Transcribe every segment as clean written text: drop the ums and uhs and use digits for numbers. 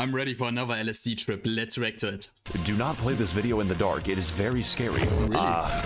I'm ready for another LSD trip. Let's react to it. Do not play this video in the dark. It is very scary. Really?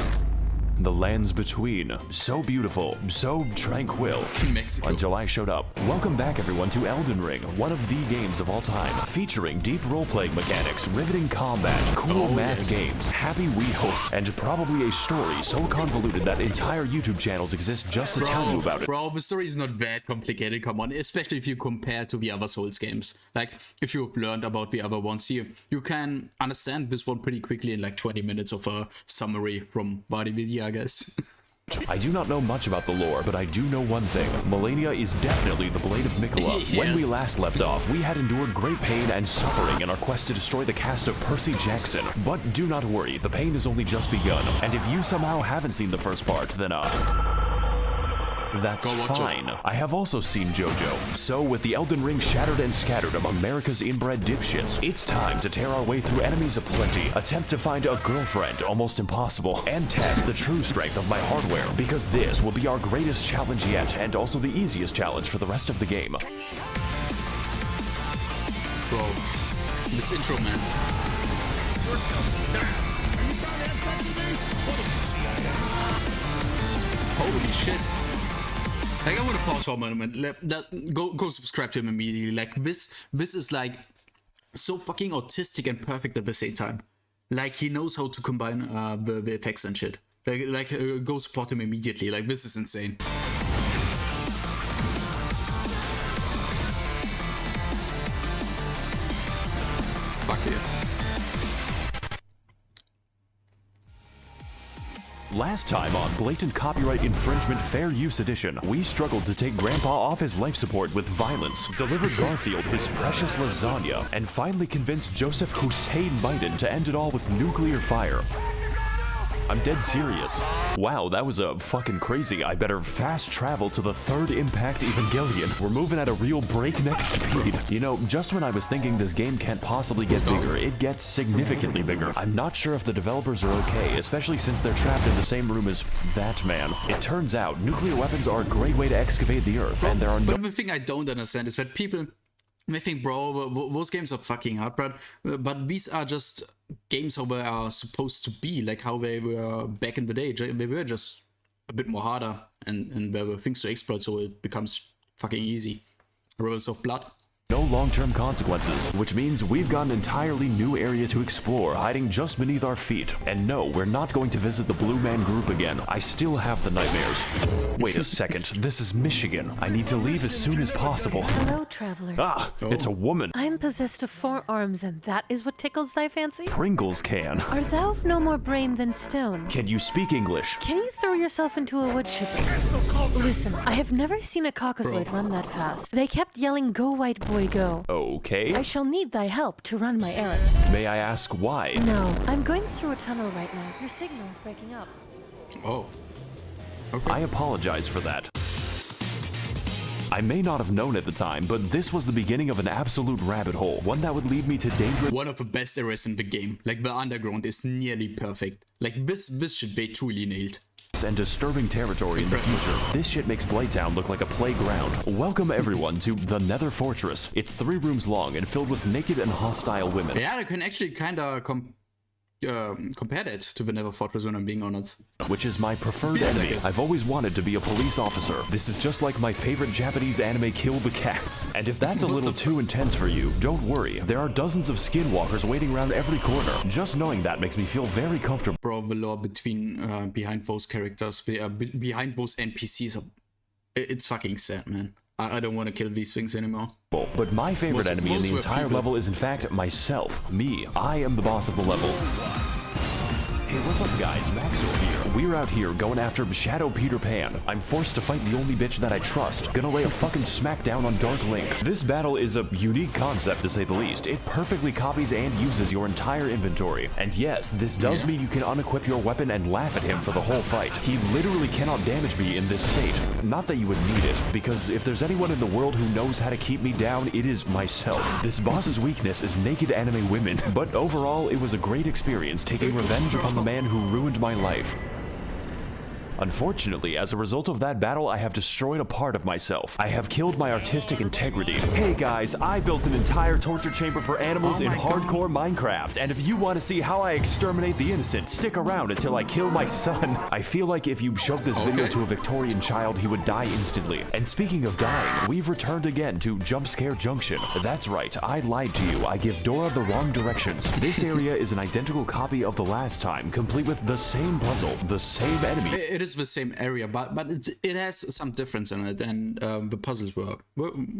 The lands between. So beautiful, so tranquil. Mexico. Until I showed up. Welcome back everyone to Elden Ring, one of the games of all time. Featuring deep role-playing mechanics, riveting combat, cool math games, happy wheels, and probably a story so convoluted that entire YouTube channels exist just to tell you about it. Bro, the story is not that complicated, come on. Especially if you compare to the other Souls games. Like, if you've learned about the other ones here, you can understand this one pretty quickly in like 20 minutes of a summary from VaatiVidya, I guess. I do not know much about the lore, but I do know one thing. Malenia is definitely the Blade of Miquella. Yes. When we last left off, we had endured great pain and suffering in our quest to destroy the cast of Percy Jackson. But do not worry, the pain has only just begun. And if you somehow haven't seen the first part, then that's fine. I have also seen JoJo. So with the Elden Ring shattered and scattered among America's inbred dipshits, it's time to tear our way through enemies aplenty, attempt to find a girlfriend, almost impossible, and test the true strength of my hardware, because this will be our greatest challenge yet, and also the easiest challenge for the rest of the game. Bro, this intro, man. Holy shit. Like, I want to pause for a moment. Go subscribe to him immediately. Like, this is like so fucking autistic and perfect at the same time. Like, he knows how to combine the effects and shit. Like go support him immediately. Like, this is insane. Fuck yeah. Last time on Blatant Copyright Infringement Fair Use Edition, we struggled to take Grandpa off his life support with violence, delivered Garfield his precious lasagna, and finally convinced Joseph Hussein Biden to end it all with nuclear fire. I'm dead serious. Wow, that was fucking crazy. I better fast travel to the third Impact Evangelion. We're moving at a real breakneck speed. You know, just when I was thinking this game can't possibly get bigger, it gets significantly bigger. I'm not sure if the developers are okay, especially since they're trapped in the same room as that man. It turns out, nuclear weapons are a great way to excavate the Earth, and there are no— But the thing I don't understand is that people may think, bro, those games are fucking hard, but these are just games how they are supposed to be, like how they were back in the day. They were just a bit more harder, and there were things to exploit, so it becomes fucking easy. Rivers of Blood. no long-term consequences, which means we've got an entirely new area to explore, hiding just beneath our feet. And no, we're not going to visit the Blue Man Group again. I still have the nightmares. Wait a second, this is Michigan. I need to leave as soon as possible. Hello, traveler. Ah, it's a woman. I am possessed of 4 arms, and that is what tickles thy fancy? Pringles can. Art thou of no more brain than stone? Can you speak English? Can you throw yourself into a wood chipper? Listen, I have never seen a Caucasoid run that fast. They kept yelling, "Go, white boy, go." Okay. I shall need thy help to run my errands. May I ask why? No, I'm going through a tunnel right now. Your signal is breaking up. Oh. Okay. I apologize for that. I may not have known at the time, but this was the beginning of an absolute rabbit hole, one that would lead me to dangerous— One of the best areas in the game. Like, the underground is nearly perfect. Like, this shit they truly nailed. and disturbing territory in the future. This shit makes Blighttown look like a playground. Welcome everyone to the Nether Fortress. It's 3 rooms long and filled with naked and hostile women. Yeah, I can actually kind of compare that to the Nether Fortress, when I'm being honest. Which is my preferred enemy. I've always wanted to be a police officer. This is just like my favorite Japanese anime, Kill the Cats. And if that's a little too intense for you, don't worry. There are dozens of skinwalkers waiting around every corner. Just knowing that makes me feel very comfortable. Bro, the lore between behind those characters, behind those NPCs, it's fucking sad, man. I don't want to kill these things anymore. But my favorite enemy in the entire level is in fact myself. Me. I am the boss of the level. Hey, what's up guys? Max over here. We're out here going after Shadow Peter Pan. I'm forced to fight the only bitch that I trust. Gonna lay a fucking smackdown on Dark Link. This battle is a unique concept to say the least. It perfectly copies and uses your entire inventory. And yes, this does mean you can unequip your weapon and laugh at him for the whole fight. He literally cannot damage me in this state. Not that you would need it, because if there's anyone in the world who knows how to keep me down, it is myself. This boss's weakness is naked anime women. But overall, it was a great experience taking revenge upon the man who ruined my life. Unfortunately, as a result of that battle, I have destroyed a part of myself. I have killed my artistic integrity. Hey guys, I built an entire torture chamber for animals in hardcore Minecraft, and if you want to see how I exterminate the innocent, stick around until I kill my son. I feel like if you showed this video to a Victorian child, he would die instantly. And speaking of dying, we've returned again to Jump Scare Junction. That's right, I lied to you. I give Dora the wrong directions. This area is an identical copy of the last time, complete with the same puzzle, the same enemy. It is the same area, but it has some difference in it, and the puzzles were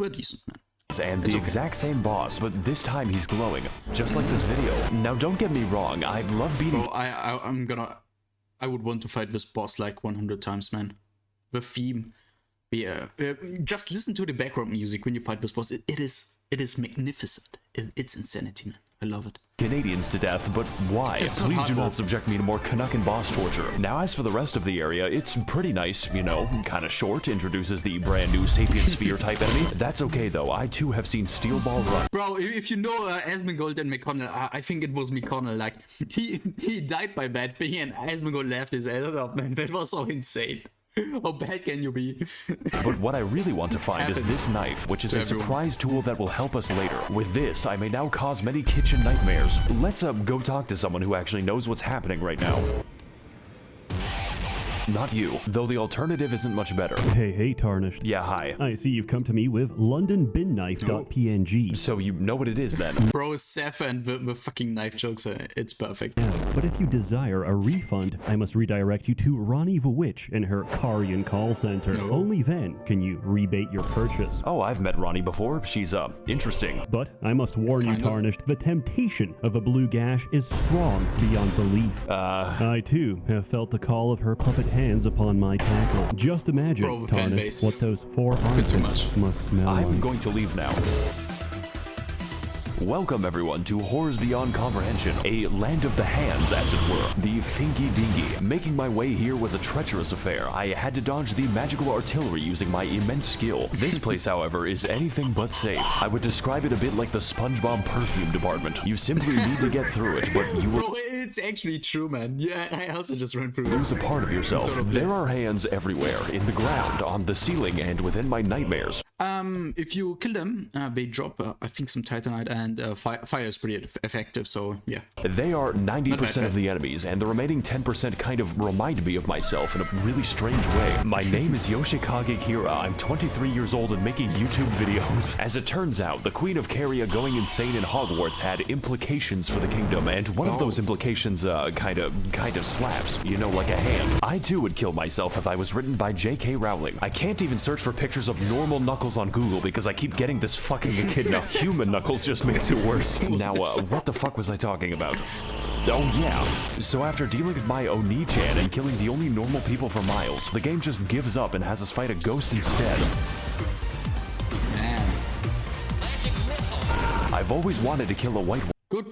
decent, man. And the exact same boss, but this time he's glowing, just like this video. Now don't get me wrong, I love beating— Bro, I would want to fight this boss like 100 times, man. The theme, just listen to the background music when you fight this boss. It is magnificent. It's insanity, man. I love it. Canadians to death, but why? Please do not subject me to more Canuckin boss torture. Now, as for the rest of the area, it's pretty nice, you know, kind of short, introduces the brand new Sapient Sphere type enemy. That's okay though, I too have seen Steel Ball run. Bro, if you know Asmongold and McConnell, I think it was McConnell, like, he died by that thing and Asmongold left his ass up, man. That was so insane. How bad can you be? But what I really want to find is this knife, which is a surprise tool that will help us later. With this, I may now cause many kitchen nightmares. Let's go talk to someone who actually knows what's happening right now. Not you, though the alternative isn't much better. Hey, Tarnished. Yeah, hi. I see you've come to me with LondonBinKnife.png. So you know what it is then? Bro, Seth and the fucking knife jokes, it's perfect. Yeah, but if you desire a refund, I must redirect you to Ronnie the Witch and her Karian call center. No. Only then can you rebate your purchase. Oh, I've met Ronnie before. She's, interesting. But I must warn you, Tarnished, the temptation of a blue gash is strong beyond belief. I too have felt the call of her puppet hands upon my tackle. Just imagine, Bro, Tarnished, what those 4 armpits must smell I'm like. going to leave now. Welcome everyone to Horrors Beyond Comprehension, a land of the hands, as it were. The Finky Dinky. Making my way here was a treacherous affair. I had to dodge the magical artillery using my immense skill. This place, however, is anything but safe. I would describe it a bit like the SpongeBob perfume department. You simply need to get through it, but you will— Bro, it's actually true, man. Yeah, I also just ran through lose a part of yourself. Sort of, there are hands everywhere, in the ground, on the ceiling, and within my nightmares. If you kill them, they drop, I think, some Titanite, and fire is pretty effective, so yeah. They are 90% of the enemies, and the remaining 10% kind of remind me of myself in a really strange way. My name is Yoshikage Kira. I'm 23 years old and making YouTube videos. As it turns out, the Queen of Caria going insane in Hogwarts had implications for the kingdom, and one of those implications, kind of slaps. You know, like a hand. I too would kill myself if I was written by J.K. Rowling. I can't even search for pictures of normal Knuckles on Google because I keep getting this fucking echidna. Human Knuckles just makes it worse. Now, what the fuck was I talking about? Oh yeah, so after dealing with my Oni-chan and killing the only normal people for miles, the game just gives up and has us fight a ghost instead. Man. I've always wanted to kill a white Good.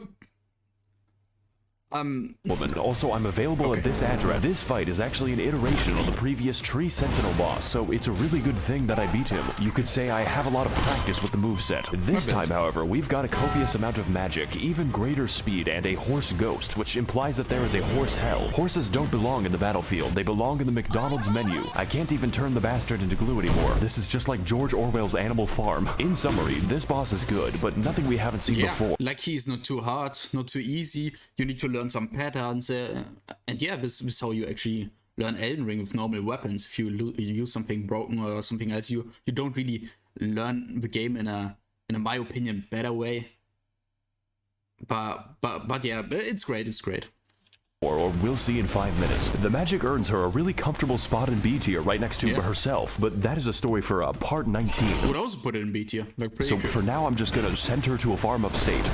woman. Also, I'm available at this address. This fight is actually an iteration on the previous Tree Sentinel boss, so it's a really good thing that I beat him. You could say I have a lot of practice with the moveset. This time, however, we've got a copious amount of magic, even greater speed, and a horse ghost, which implies that there is a horse hell. Horses don't belong in the battlefield. They belong in the McDonald's menu. I can't even turn the bastard into glue anymore. This is just like George Orwell's Animal Farm. In summary, this boss is good, but nothing we haven't seen before. Like, he's not too hard, not too easy. You need to learn some patterns, and yeah, this is how you actually learn Elden Ring with normal weapons. If you use something broken or something else, you don't really learn the game in a my opinion better way. But yeah, it's great. Or we'll see in 5 minutes. The magic earns her a really comfortable spot in B tier right next to herself, but that is a story for part 19. I would also put it in B tier. Like, so for now, I'm just gonna send her to a farm upstate.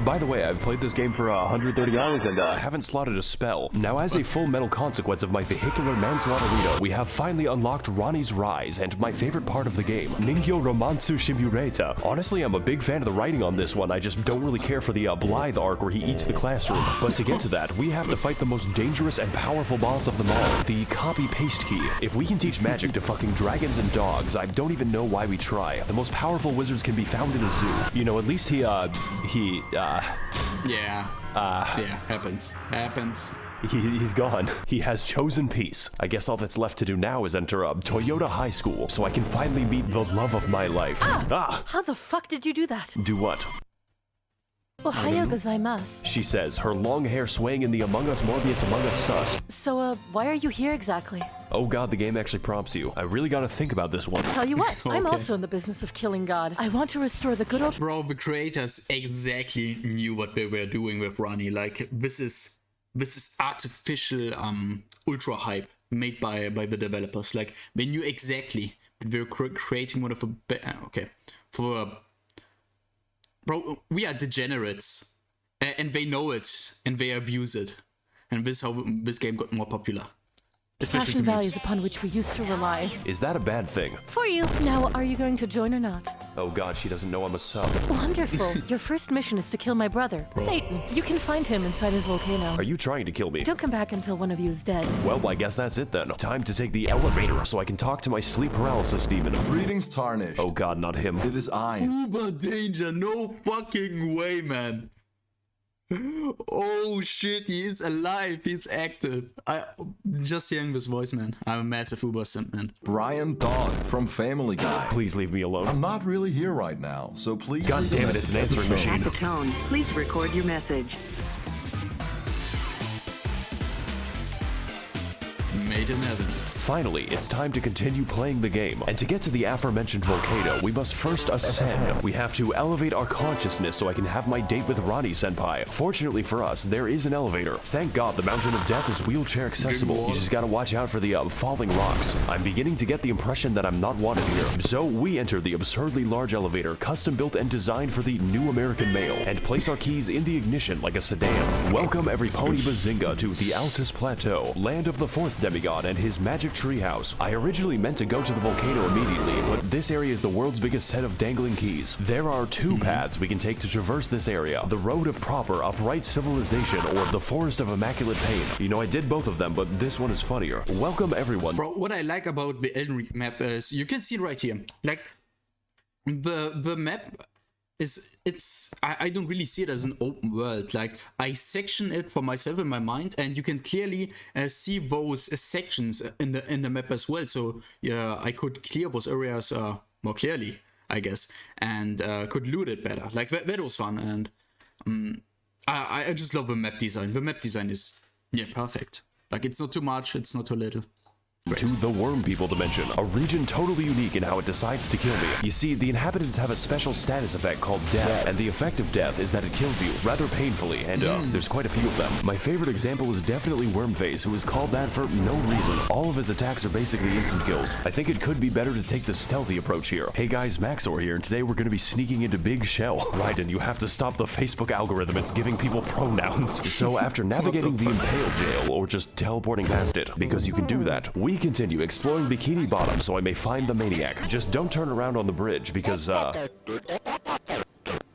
By the way, I've played this game for 130 hours and haven't slotted a spell. Now, as a Full Metal consequence of my vehicular manslaughterito, we have finally unlocked Ronnie's Rise, and my favorite part of the game, Ningyo Romansu Shimureta. Honestly, I'm a big fan of the writing on this one. I just don't really care for the Blythe arc where he eats the classroom. But to get to that, we have to fight the most dangerous and powerful boss of them all, the Copy-Paste Key. If we can teach magic to fucking dragons and dogs, I don't even know why we try. The most powerful wizards can be found in a zoo. You know, at least yeah, happens. He's gone. He has chosen peace. I guess all that's left to do now is enter Toyota High School so I can finally meet the love of my life. How the fuck did you do that? Do what? Ohayou gozaimasu. She says, her long hair swaying in the Among Us Morbius Among Us sus. So, why are you here exactly? Oh god, the game actually prompts you. I really gotta think about this one. Tell you what, I'm Okay. also in the business of killing God. I want to restore the good old... Bro, the creators exactly knew what they were doing with Ronnie. Like, this is artificial ultra hype made by the developers. Like, they knew exactly that they were creating one of the bro, we are degenerates, and they know it, and they abuse it, and this is how this game got more popular. Especially passion for values noobs. upon which we used to rely. Is that a bad thing? For you. Now, are you going to join or not? Oh god, she doesn't know I'm a sub. Wonderful. Your first mission is to kill my brother, Satan. You can find him inside his volcano. Are you trying to kill me? Don't come back until one of you is dead. Well, I guess that's it then. Time to take the elevator so I can talk to my sleep paralysis demon. Greetings, Tarnished. Oh god, not him. It is I. Uber danger, no fucking way, man. Oh shit, he is alive, he's active. I just hearing this voice, man. I'm a massive Uber simp, man. Brian Dog from Family Guy. Please leave me alone. I'm not really here right now, so please. God leave a damn it, it's an message answering at the machine. tone. At the tone, please record your message. Made in heaven. Finally, it's time to continue playing the game. And to get to the aforementioned volcano, we must first ascend. We have to elevate our consciousness so I can have my date with Ronnie Senpai. Fortunately for us, there is an elevator. Thank God the Mountain of Death is wheelchair accessible. You just gotta watch out for the falling rocks. I'm beginning to get the impression that I'm not wanted here. So we enter the absurdly large elevator, custom built and designed for the new American male, and place our keys in the ignition like a sedan. Welcome every pony bazinga to the Altus Plateau, land of the fourth demigod and his magic treehouse. I originally meant to go to the volcano immediately, but this area is the world's biggest set of dangling keys. There are two paths we can take to traverse this area: the road of proper, upright civilization, or the forest of immaculate pain. You know, I did both of them, but this one is funnier. Welcome everyone. Bro, what I like about the Elden Ring map is you can see it right here. Like the map is I don't really see it as an open world. Like, I section it for myself in my mind, and you can clearly see those sections in the map as well. So yeah, I could clear those areas more clearly, I guess, and could loot it better. Like that was fun, and I just love the map design. The map design is perfect. Like, it's not too much, it's not too little. To the Worm People dimension, a region totally unique in how it decides to kill me. You see, the inhabitants have a special status effect called death, and the effect of death is that it kills you rather painfully, and there's quite a few of them. My favorite example is definitely Wormface, who is called that for no reason. All of his attacks are basically instant kills. I think it could be better to take the stealthy approach here. Hey guys, Maxor here, and today we're going to be sneaking into Big Shell. Raiden, you have to stop the Facebook algorithm, it's giving people pronouns. So after navigating the Impale Jail, or just teleporting past it, because you can do that, we continue exploring Bikini Bottom so I may find the maniac. Just don't turn around on the bridge because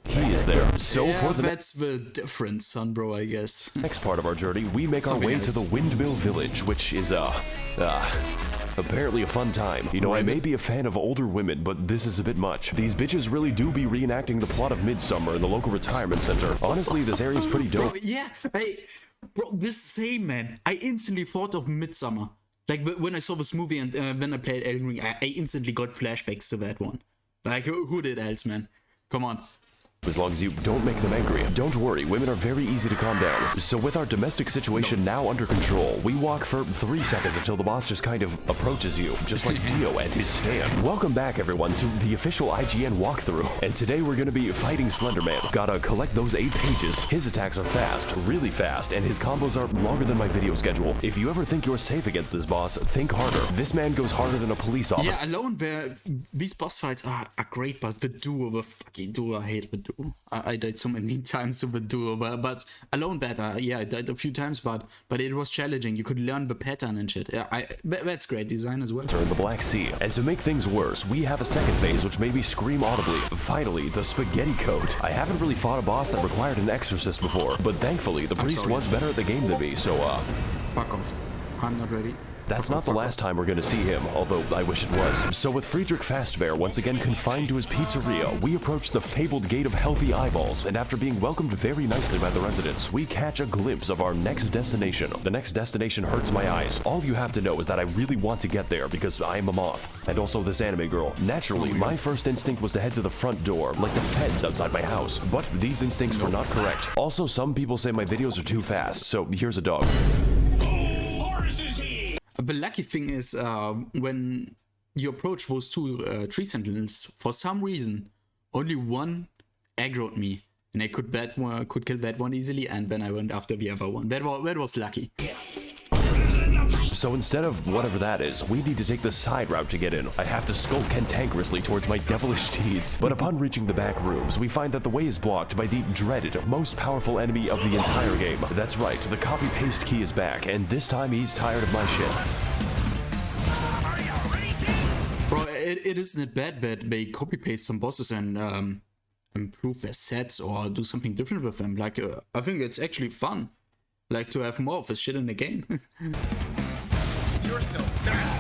he is there. So for the that's the difference, son, bro, I guess. next part of our journey, we make our Something way to else. the Windmill Village, which is apparently a fun time. You know, I may be a fan of older women, but this is a bit much. These bitches really do be reenacting the plot of Midsummer in the local retirement center. Honestly, this area is pretty dope. Bro, yeah, bro, this same, man. I instantly thought of Midsummer. Like, when I saw this movie and when I played Elden Ring, I instantly got flashbacks to that one. Like, who did else, man? Come on. As long as you don't make them angry. Don't worry, women are very easy to calm down. So with our domestic situation now under control, we walk for 3 seconds until the boss just kind of approaches you, just like Dio and his stand. Welcome back, everyone, to the official IGN walkthrough. And today we're gonna be fighting Slenderman. Gotta collect those 8 pages. His attacks are fast, really fast, and his combos are longer than my video schedule. If you ever think you're safe against this boss, think harder. This man goes harder than a police officer. Yeah, alone, these boss fights are great, but the fucking duo, I hate the duo. I died so many times to the duo, but alone better. Yeah, I died a few times, but it was challenging. You could learn the pattern and shit. Yeah, that's great design as well. In the Black Sea. And to make things worse, we have a second phase which made me scream audibly. Finally, the Spaghetti Code. I haven't really fought a boss that required an exorcist before, but thankfully the priest sorry. was better at the game than me, so Fuck off. I'm not ready. That's not the last time we're gonna see him, although I wish it was. So with Friedrich Fastbear once again confined to his pizzeria, we approach the fabled Gate of Healthy Eyeballs, and after being welcomed very nicely by the residents, we catch a glimpse of our next destination. The next destination hurts my eyes. All you have to know is that I really want to get there because I am a moth, and also this anime girl. Naturally, my first instinct was to head to the front door, like the feds outside my house, but these instincts were not correct. Also, some people say my videos are too fast, so here's a dog. The lucky thing is, when you approach those two tree sentinels, for some reason, only one aggroed me, and I could kill that one easily, and then I went after the other one. That was lucky. So instead of whatever that is, we need to take the side route to get in. I have to skulk cantankerously towards my devilish deeds. But upon reaching the back rooms, we find that the way is blocked by the dreaded, most powerful enemy of the entire game. That's right, the copy-paste key is back, and this time he's tired of my shit. Bro, it isn't bad that they copy-paste some bosses and improve their sets or do something different with them. Like, I think it's actually fun. Like, to have more of this shit in the game.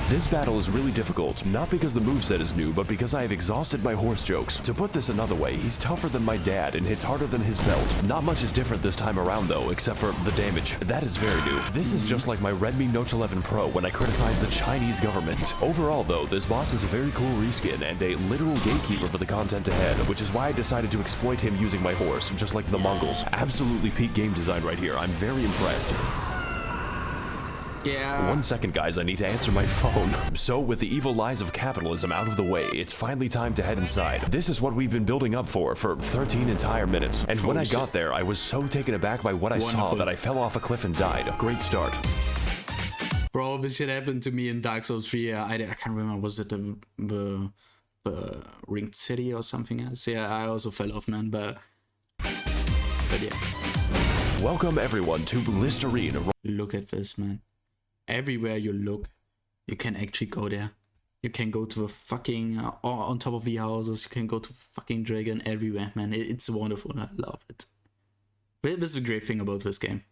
This battle is really difficult, not because the moveset is new, but because I have exhausted my horse jokes. To put this another way, he's tougher than my dad and hits harder than his belt. Not much is different this time around though, except for the damage. That is very new. This is just like my Redmi Note 11 Pro when I criticized the Chinese government. Overall though, this boss is a very cool reskin and a literal gatekeeper for the content ahead, which is why I decided to exploit him using my horse, just like the Mongols. Absolutely peak game design right here. I'm very impressed. Yeah. 1 second, guys, I need to answer my phone. So, with the evil lies of capitalism out of the way, it's finally time to head inside. This is what we've been building up for 13 entire minutes. And when I got there, I was so taken aback by what I saw that I fell off a cliff and died. Great start. Bro, this shit happened to me in Dark Souls 3. I can't remember, was it the Ringed City or something else? Yeah, I also fell off, man, but yeah. Welcome, everyone, to Listerine. Look at this, man. Everywhere you look, you can actually go there. You can go to the fucking, on top of the houses, you can go to the fucking dragon, everywhere, man. It's wonderful, I love it. This is a great thing about this game.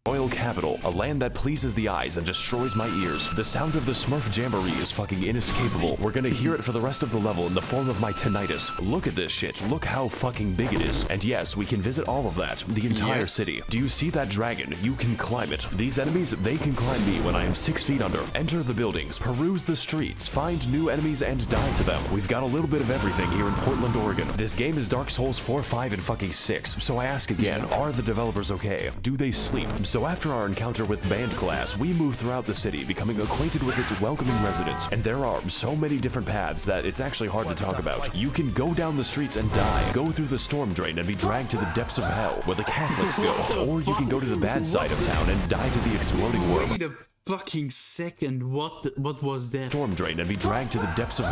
Royal Capital, a land that pleases the eyes and destroys my ears. The sound of the Smurf Jamboree is fucking inescapable. We're gonna hear it for the rest of the level in the form of my tinnitus. Look at this shit. Look how fucking big it is. And yes, we can visit all of that. The entire city. Do you see that dragon? You can climb it. These enemies, they can climb me when I am 6 feet under. Enter the buildings, peruse the streets, find new enemies and die to them. We've got a little bit of everything here in Portland, Oregon. This game is Dark Souls 4, 5, and fucking 6. So I ask again, are the developers okay? Do they sleep? So after our encounter with Band Class, we move throughout the city, becoming acquainted with its welcoming residents. And there are so many different paths that it's actually hard to talk about. You can go down the streets and die, go through the storm drain and be dragged to the depths of hell, where the Catholics go. Or you can go to the bad side of town and die to the exploding worm. Wait a fucking second, what was that? Storm drain and be dragged to the depths of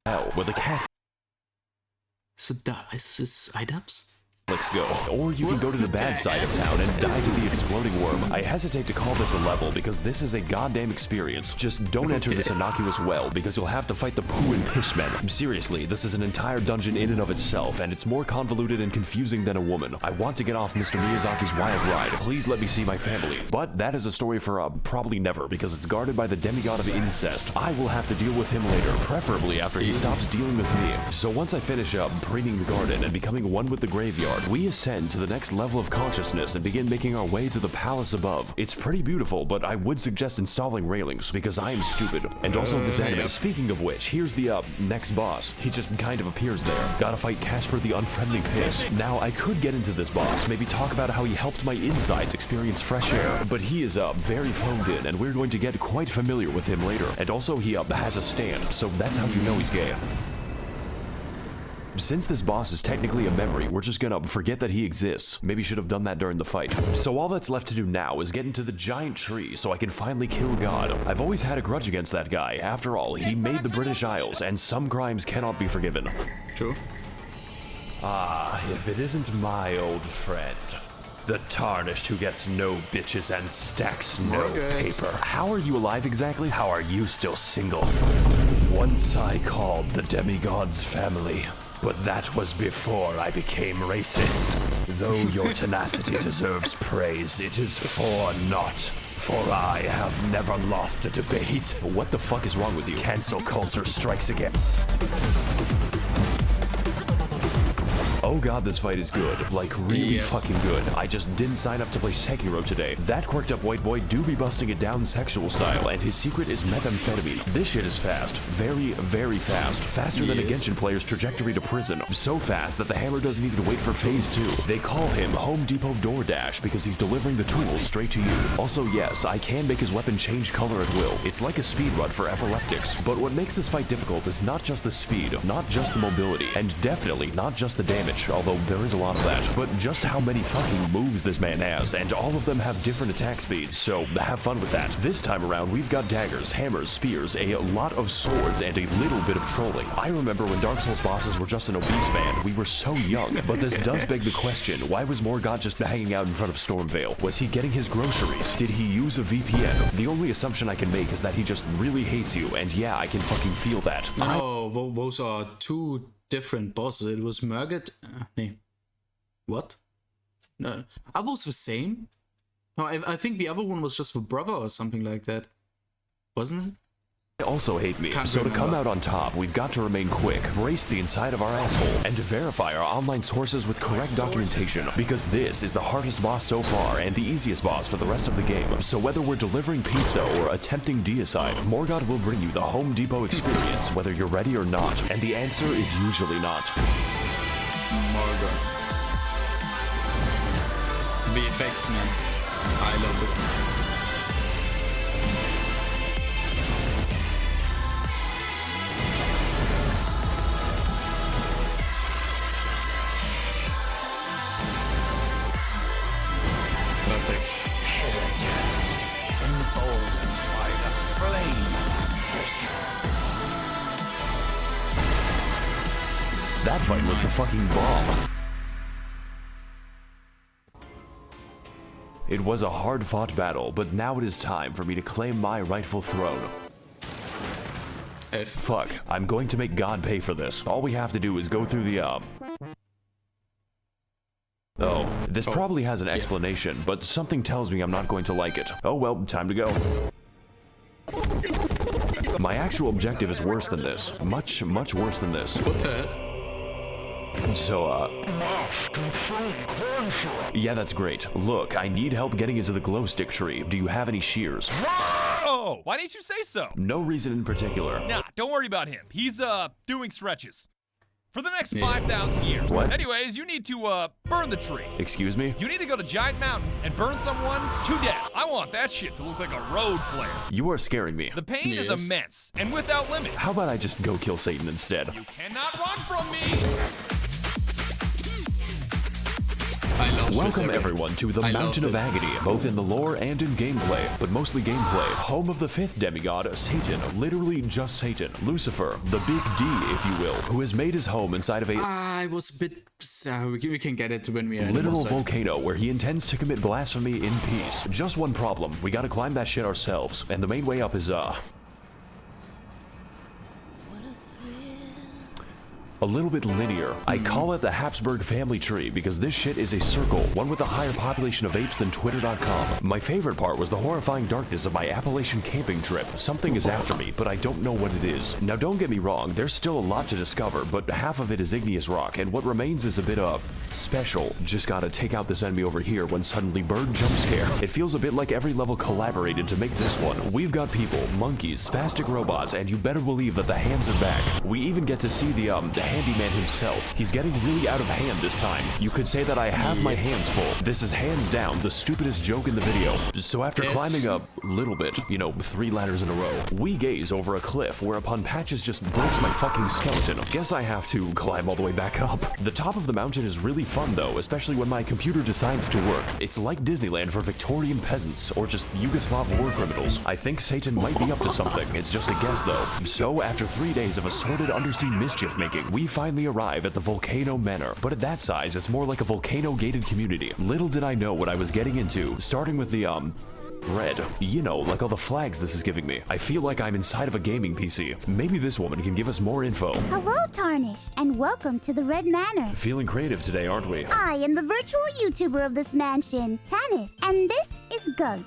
hell, where the Catholics So is this IDubbbz? Let's go. Or you can go to the bad side of town and die to the exploding worm. I hesitate to call this a level because this is a goddamn experience. Just don't enter this innocuous well because you'll have to fight the poo and piss men. Seriously, this is an entire dungeon in and of itself and it's more convoluted and confusing than a woman. I want to get off Mr. Miyazaki's wild ride. Please let me see my family. But that is a story for probably never because it's guarded by the demigod of incest. I will have to deal with him later, preferably after he stops dealing with me. So once I finish up preening the garden and becoming one with the graveyard, we ascend to the next level of consciousness and begin making our way to the palace above. It's pretty beautiful, but I would suggest installing railings because I am stupid. And also this anime. Speaking of which, here's the next boss. He just kind of appears there. Gotta fight Casper the Unfriendly Piss. Now, I could get into this boss, maybe talk about how he helped my insides experience fresh air, but he is very phoned in and we're going to get quite familiar with him later. And also he has a stand, so that's how you know he's gay. Since this boss is technically a memory, we're just gonna forget that he exists. Maybe should have done that during the fight. So all that's left to do now is get into the giant tree so I can finally kill God. I've always had a grudge against that guy. After all, he made the British Isles, and some crimes cannot be forgiven. True. Ah, if it isn't my old friend. The Tarnished who gets no bitches and stacks no paper. How are you alive exactly? How are you still single? Once I called the demigod's family. But that was before I became racist. Though your tenacity deserves praise, it is for naught. For I have never lost a debate. What the fuck is wrong with you? Cancel culture strikes again. Oh god, this fight is good. Like, really fucking good. I just didn't sign up to play Sekiro today. That quirked up white boy do be busting it down sexual style, and his secret is methamphetamine. This shit is fast. Very, very fast. Faster than a Genshin player's trajectory to prison. So fast that the hammer doesn't even wait for phase 2. They call him Home Depot DoorDash because he's delivering the tools straight to you. Also, yes, I can make his weapon change color at will. It's like a speed run for epileptics. But what makes this fight difficult is not just the speed, not just the mobility, and definitely not just the damage. Although there is a lot of that, but just how many fucking moves this man has, and all of them have different attack speeds, so have fun with that. This time around, we've got daggers, hammers, spears, a lot of swords, and a little bit of trolling. I remember when Dark Souls bosses were just an obese man, we were so young, but this does beg the question, why was Morgott just hanging out in front of Stormveil? Was he getting his groceries? Did he use a VPN? The only assumption I can make is that he just really hates you, and yeah, I can fucking feel that. No, those are two different bosses. It was Murgat. What? No, are those the same? No, I think the other one was just the brother or something like that, wasn't it? They also hate me, Can't so remember. to come out on top, we've got to remain quick, brace the inside of our asshole, and to verify our online sources with correct documentation, because this is the hardest boss so far and the easiest boss for the rest of the game. So whether we're delivering pizza or attempting deicide, Morgott will bring you the Home Depot experience, whether you're ready or not, and the answer is usually not. Morgott. The effects, man. I love it. That fight was the fucking bomb. It was a hard-fought battle, but now it is time for me to claim my rightful throne. Fuck, I'm going to make God pay for this. All we have to do is go through the, Oh, this probably has an explanation, but something tells me I'm not going to like it. Oh well, time to go. My actual objective is worse than this. Much, much worse than this. What the hell? So, yeah, that's great. Look, I need help getting into the glow stick tree. Do you have any shears? Oh, why didn't you say so? No reason in particular. Nah, don't worry about him. He's, doing stretches. For the next 5,000 years. What? Anyways, you need to, burn the tree. Excuse me? You need to go to Giant Mountain and burn someone to death. I want that shit to look like a road flare. You are scaring me. The pain is Yes. immense and without limit. How about I just go kill Satan instead? You cannot run from me. I love Welcome Twister. everyone to the I Mountain of loved it. Agony, both in the lore and in gameplay, but mostly gameplay. Home of the fifth demigod, Satan, literally just Satan, Lucifer, the big D, if you will, who has made his home inside of a I was a bit... we can get it when we are in the literal boss fight. volcano where he intends to commit blasphemy in peace. Just one problem, we gotta climb that shit ourselves, and the main way up is, a little bit linear. I call it the Habsburg family tree because this shit is a circle, one with a higher population of apes than Twitter.com. My favorite part was the horrifying darkness of my Appalachian camping trip. Something is after me, but I don't know what it is. Now don't get me wrong, there's still a lot to discover, but half of it is igneous rock, and what remains is a bit of special. Just gotta take out this enemy over here when suddenly bird jump scare. It feels a bit like every level collaborated to make this one. We've got people, monkeys, spastic robots, and you better believe that the hands are back. We even get to see the handyman himself. He's getting really out of hand this time. You could say that I have my hands full. This is hands down the stupidest joke in the video. So after climbing a little bit, 3 ladders in a row, we gaze over a cliff whereupon Patches just breaks my fucking skeleton. Guess I have to climb all the way back up. The top of the mountain is really fun though, especially when my computer decides to work. It's like Disneyland for Victorian peasants or just Yugoslav war criminals. I think Satan might be up to something. It's just a guess though. So after 3 days of assorted undersea mischief making, we finally arrive at the Volcano Manor, but at that size, it's more like a volcano-gated community. Little did I know what I was getting into, starting with the, red. Like all the flags this is giving me. I feel like I'm inside of a gaming PC. Maybe this woman can give us more info. Hello, Tarnished, and welcome to the Red Manor. Feeling creative today, aren't we? I am the virtual YouTuber of this mansion, Tanith, and this is Gug.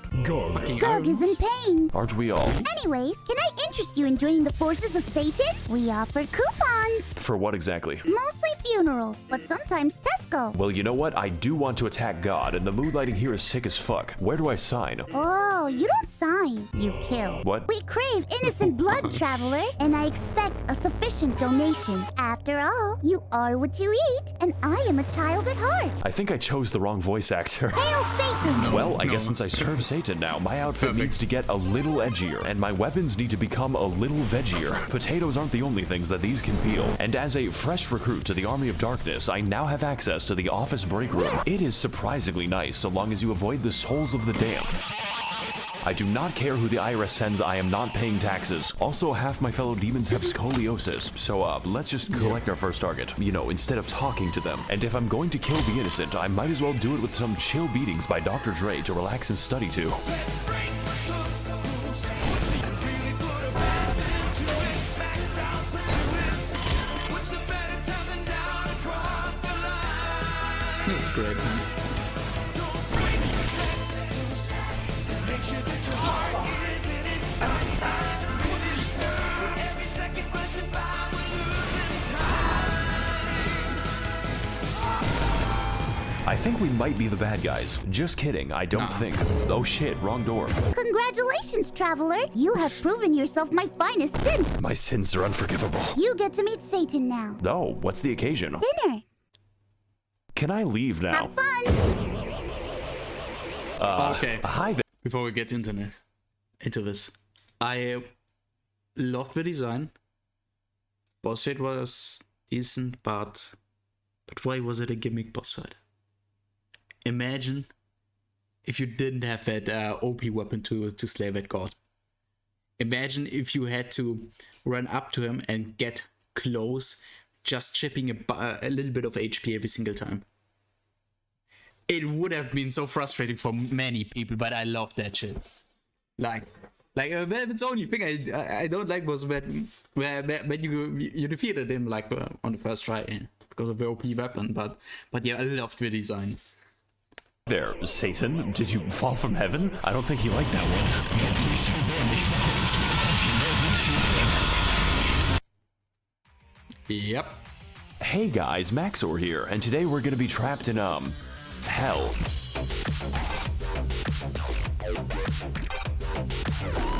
Fucking Gug is in pain. Aren't we all? Anyways, can I interest you in joining the forces of Satan? We offer coupons. For what exactly? Mostly funerals, but sometimes Tesco. Well, you know what? I do want to attack God, and the mood lighting here is sick as fuck. Where do I sign? Oh, you don't sign, you kill. What? We crave innocent blood, traveler, and I expect a sufficient donation. After all, you are what you eat, and I am a child at heart. I think I chose the wrong voice actor. Hail Satan! Well, I guess since I serve Satan now, my outfit needs to get a little edgier, and my weapons need to become a little veggier. Potatoes aren't the only things that these can peel, and as a fresh recruit to the Army of Darkness, I now have access to the office break room. It is surprisingly nice, so long as you avoid the souls of the damned. I do not care who the IRS sends, I am not paying taxes. Also, half my fellow demons have scoliosis, so let's just collect our first target, you know, instead of talking to them. And if I'm going to kill the innocent, I might as well do it with some chill beatings by Dr. Dre to relax and study to. This is great, man. I think we might be the bad guys. Just kidding, I don't think. Oh shit, wrong door. Congratulations, traveler! You have proven yourself my finest sin. My sins are unforgivable. You get to meet Satan now. Oh, what's the occasion? Dinner. Can I leave now? Have fun! Okay. Hi there. Before we get into this, I loved the design. Boss fight was decent, but why was it a gimmick boss fight? Imagine if you didn't have that OP weapon to slay that god. Imagine if you had to run up to him and get close, just chipping a little bit of HP every single time. It would have been so frustrating for many people, but I love that shit. Like it's the only thing I don't like was when you defeated him like on the first try because of the OP weapon, but yeah, I loved the design. There, Satan, did you fall from heaven? I don't think he liked that one. Yep. Hey guys, Maxor here, and today we're gonna be trapped in, hell.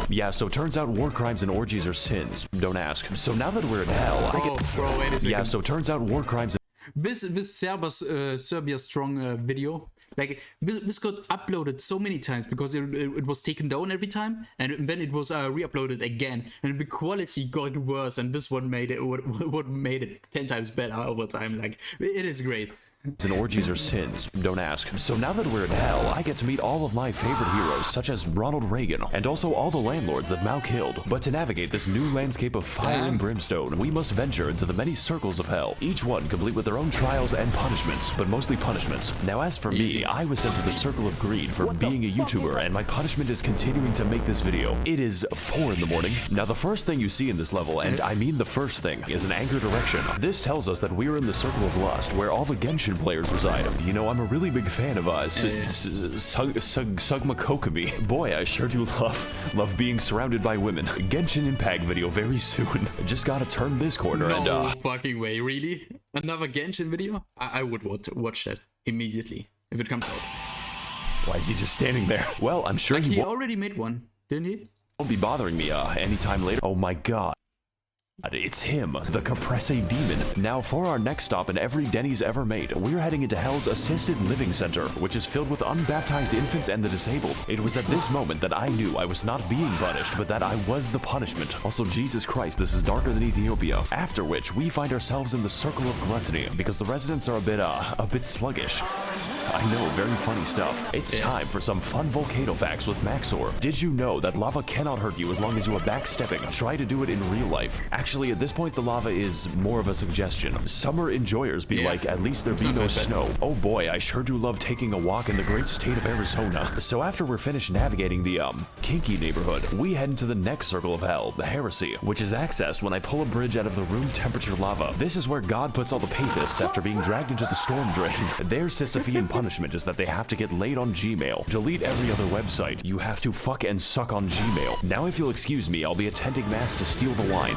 Yeah, so turns out war crimes and orgies are sins. Don't ask. So now that we're in hell, Bro, wait a second. Yeah, so turns out war crimes. This Serbia Strong video, like this got uploaded so many times because it was taken down every time, and then it was re-uploaded again, and the quality got worse, and this one made it what made it 10 times better over time. Like, it is great. And orgies are sins. Don't ask. So now that we're in hell, I get to meet all of my favorite heroes, such as Ronald Reagan, and also all the landlords that Mao killed. But to navigate this new landscape of fire and brimstone, we must venture into the many circles of hell, each one complete with their own trials and punishments, but mostly punishments. Now as for me, I was sent to the Circle of Greed for being a YouTuber, and my punishment is continuing to make this video. It is 4 in the morning. Now the first thing you see in this level, and I mean the first thing, is an anchor direction. This tells us that we're in the Circle of Lust, where all the Genshin players reside. You know, I'm a really big fan of Sugma Kokomi. Boy, I sure do love being surrounded by women. Genshin Impact video very soon. Just gotta turn this corner No fucking way, really? Another Genshin video? I would watch that immediately if it comes out. Why is he just standing there? Well, I'm sure like he already made one, didn't he? Won't be bothering me anytime later. Oh my god. It's him, the Caprese Demon. Now for our next stop in every Denny's ever made, we're heading into Hell's Assisted Living Center, which is filled with unbaptized infants and the disabled. It was at this moment that I knew I was not being punished, but that I was the punishment. Also, Jesus Christ, this is darker than Ethiopia. After which, we find ourselves in the Circle of Gluttony, because the residents are a bit sluggish. I know, very funny stuff. It's time for some fun volcano facts with Maxor. Did you know that lava cannot hurt you as long as you are backstepping? Try to do it in real life. Actually, at this point, the lava is more of a suggestion. Summer enjoyers be like, at least there be no snow. Oh boy, I sure do love taking a walk in the great state of Arizona. So after we're finished navigating the, kinky neighborhood, we head into the next circle of hell, the Heresy, which is accessed when I pull a bridge out of the room temperature lava. This is where God puts all the papists after being dragged into the storm drain. There's Sisyphean punishment is that they have to get laid on Gmail. Delete every other website. You have to fuck and suck on Gmail. Now if you'll excuse me, I'll be attending mass to steal the wine.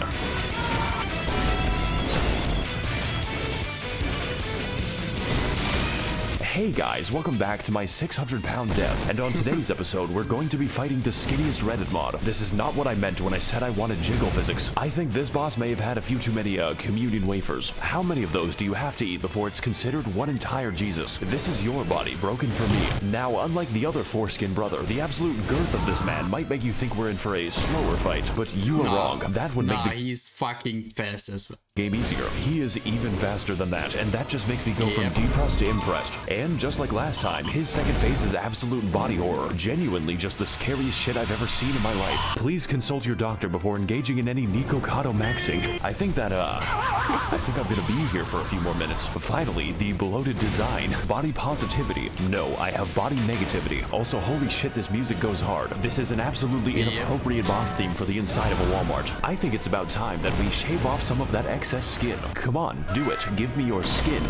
Hey guys, welcome back to my 600-pound death, and on today's episode, we're going to be fighting the skinniest Reddit mod. This is not what I meant when I said I wanted jiggle physics. I think this boss may have had a few too many, communion wafers. How many of those do you have to eat before it's considered one entire Jesus? This is your body, broken for me. Now, unlike the other foreskin brother, the absolute girth of this man might make you think we're in for a slower fight, but you are wrong. That would make the he's fucking fast as well. Game easier. He is even faster than that, and that just makes me go from depressed to impressed. And just like last time, his second phase is absolute body horror. Genuinely just the scariest shit I've ever seen in my life. Please consult your doctor before engaging in any Nico Kato maxing. I think I'm gonna be here for a few more minutes. Finally, the bloated design. Body positivity. No, I have body negativity. Also, holy shit, this music goes hard. This is an absolutely inappropriate boss theme for the inside of a Walmart. I think it's about time that we shave off some of that excess skin. Come on, do it. Give me your skin.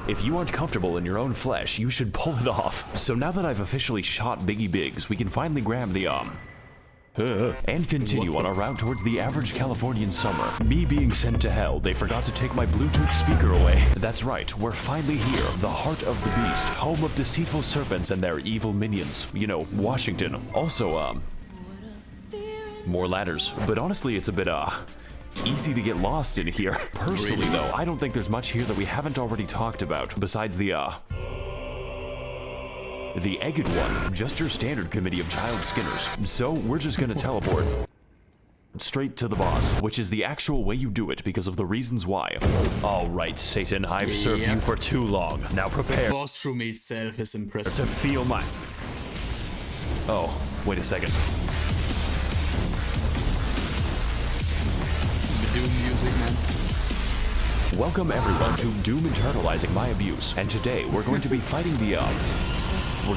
If you aren't comfortable in your own flesh, you should pull it off. So now that I've officially shot Biggie Biggs, we can finally grab the, and continue on our route towards the average Californian summer. Me being sent to hell, they forgot to take my Bluetooth speaker away. That's right, we're finally here, the heart of the beast, home of deceitful serpents and their evil minions. You know, Washington. Also, more ladders. But honestly, it's a bit, easy to get lost in here. Personally, though, I don't think there's much here that we haven't already talked about, besides the Egged one, just your standard committee of child skinners. So we're just gonna teleport straight to the boss, which is the actual way you do it because of the reasons why. All right, Satan, I've served you for too long. Now prepare. The boss room itself is impressive. To feel my... Oh, wait a second. Doom music, man. Welcome everyone to Doom Internalizing My Abuse, and today we're going to be fighting the, we're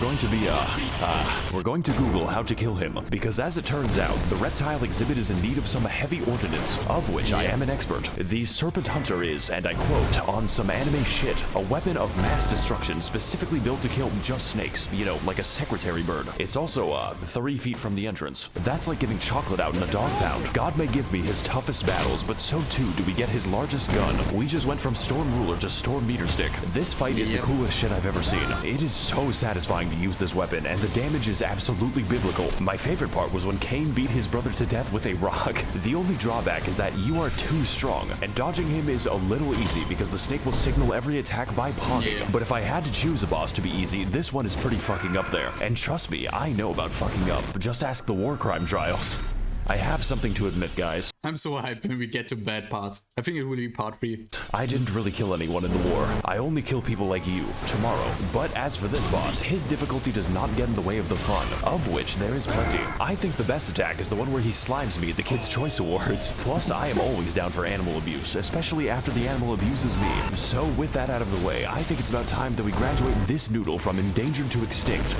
going to Google how to kill him, because as it turns out, the reptile exhibit is in need of some heavy ordnance, of which I am an expert. The Serpent Hunter is, and I quote, on some anime shit, a weapon of mass destruction specifically built to kill just snakes, you know, like a secretary bird. It's also, 3 feet from the entrance. That's like giving chocolate out in a dog pound. God may give me his toughest battles, but so too do we get his largest gun. We just went from Storm Ruler to Storm Meter Stick. This fight is the coolest shit I've ever seen. It is so satisfying to use this weapon, and the damage is absolutely biblical. My favorite part was when Cain beat his brother to death with a rock. The only drawback is that you are too strong, and dodging him is a little easy because the snake will signal every attack by pawning. But if I had to choose a boss to be easy, this one is pretty fucking up there. And trust me, I know about fucking up. Just ask the war crime trials. I have something to admit, guys. I'm so hyped when we get to that part. I think it will be part 3. I didn't really kill anyone in the war. I only kill people like you, tomorrow. But as for this boss, his difficulty does not get in the way of the fun, of which there is plenty. I think the best attack is the one where he slimes me at the Kids' Choice Awards. Plus, I am always down for animal abuse, especially after the animal abuses me. So with that out of the way, I think it's about time that we graduate this noodle from endangered to extinct.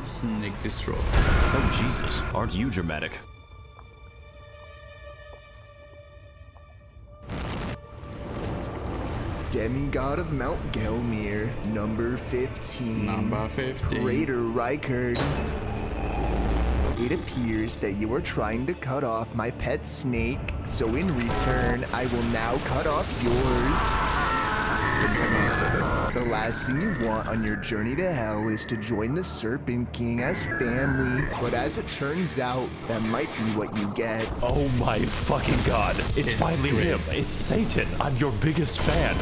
Snake destroy. Oh Jesus, aren't you dramatic? Demigod of Mount Gelmir, number 15. Number 15. Raider Rykard. It appears that you are trying to cut off my pet snake, so in return, I will now cut off yours. The last thing you want on your journey to hell is to join the Serpent King as family, but as it turns out, that might be what you get. Oh my fucking god, it's finally him. It's Satan. I'm your biggest fan.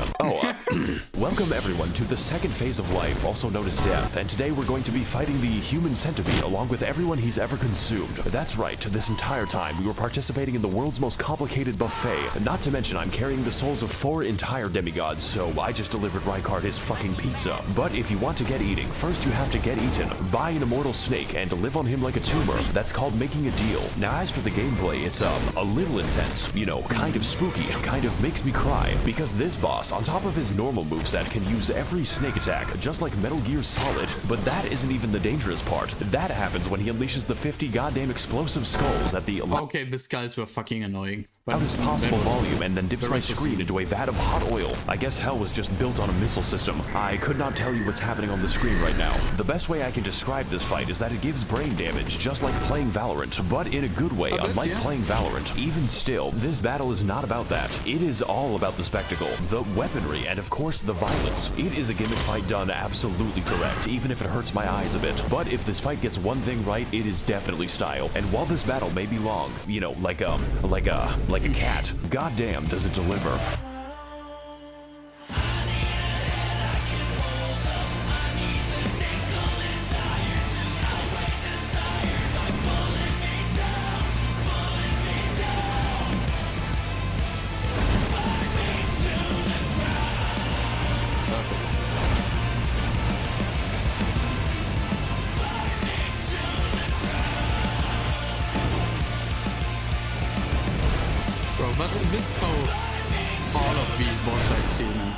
Welcome everyone to the second phase of life, also known as death, and today we're going to be fighting the human centipede along with everyone he's ever consumed. That's right, this entire time we were participating in the world's most complicated buffet, not to mention I'm carrying the souls of 4 entire demigods, so I just delivered Rykard his fucking pizza. But if you want to get eating, first you have to get eaten. Buy an immortal snake and live on him like a tumor. That's called making a deal. Now as for the gameplay, it's a little intense, you know, kind of spooky, kind of makes me cry, because this boss, on top of his normal moveset, can use every snake attack, just like Metal Gear Solid. But that isn't even the dangerous part. That happens when he unleashes the 50 goddamn explosive skulls at the... Okay, the skulls were fucking annoying, out his possible volume and then dips my screen into a vat of hot oil. I guess hell was just built on a missile system. I could not tell you what's happening on the screen right now. The best way I can describe this fight is that it gives brain damage, just like playing Valorant, but in a good way, unlike playing Valorant. Even still, this battle is not about that. It is all about the spectacle, the weaponry, and of course the violence. It is a gimmick fight done absolutely correct, even if it hurts my eyes a bit. But if this fight gets one thing right, it is definitely style. And while this battle may be long, you know, like a cat, goddamn does it deliver. This is how all of these boss fights feel, man.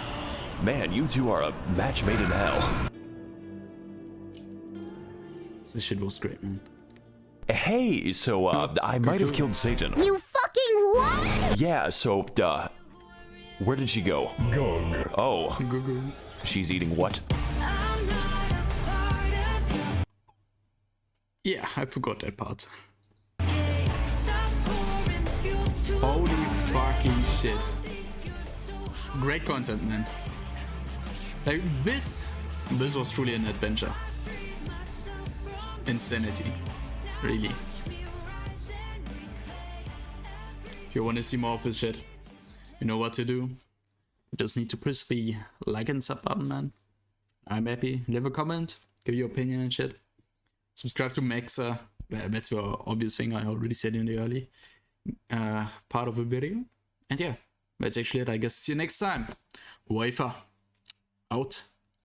Man, you two are a match made in hell. This shit was great, man. Hey, so, I might have killed Satan. You fucking what? Yeah, so, where did she go? Gug. Oh. She's eating what? Yeah, I forgot that part. Holy fucking shit. Great content, man. Like, this was truly an adventure. Insanity. Really. If you want to see more of this shit, you know what to do. You just need to press the like and sub button, man. I'm happy. Leave a comment, give your opinion and shit. Subscribe to Maxa. That's the obvious thing I already said in the early part of the video. And yeah, that's actually it. I guess see you next time. Wafer out.